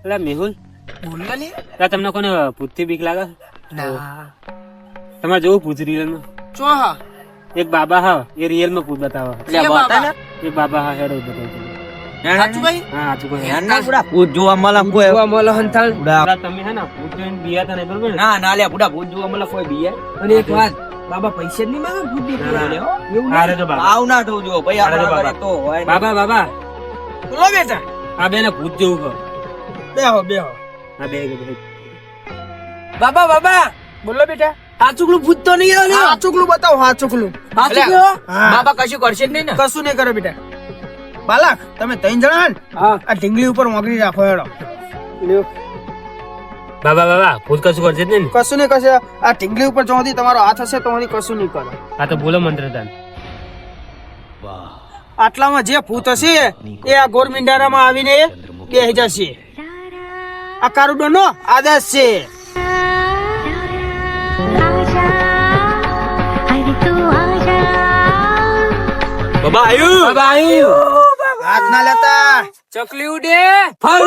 એટલે મેહુલ બોલ ને લે. તમને કોને ભૂતથી બીક લાગે? ના તમારે જોવું ભૂત રિયલ માં ચો હા એક બાબા હા એ રિયલ માં ભૂત બતાવે. એ બાબા. એ બાબા હા હેડો બતાવે. સાચું ભાઈ હા સાચું કહ્યું. યારના બુડા ભૂત જોવા મળે કોઈ બુડા તમે હે ને ભૂત જોઈને બીયા તા નહીં બરોબર ને? ના ના લે બુડા ભૂત જોવા મળે કોઈ બીએ અને એક વાત બાબા પૈસા નહીં માંગે ભૂત દેખાડે લે હો. એવું હા રે જો બાબા. આવ ના થવું જો ભાઈ અરે આપણા બાબા. ઘરે તો હોય ને. બાબા બાબા બોલો બેટા આ બેને ભૂત જેવું કહો. બેહો બેહો આ બે બાબા બાબા બોલો બેટા આ ચુકલું ભૂત તો નહીં આવે આ ચુકલું બતાવો હા ચુકલું હા, બાબા કશું કરશે જ નહીં ને કશું નહીં કરે બેટા બાલક તમે ત્રણ જણા ને આ ઢીંગલી ઉપર મોગરી રાખો હેડો બાબા બાબા ભૂત કશું કરશે જ નહીં ને? કશું નહીં કરશે આ ઢીંગલી ઉપર જોથી તમારો હાથ હશે તો કશું નહીં કરે આ તો બોલો મંત્ર દાન. આટલામાં જે ભૂત હશે એ આ ગોરમિંડારામાં આવીને બેહી જશે આ કારુડો નો આદેશ છે બાબા આયુ હાથ ના લેતા ચકલી ઉડે ફર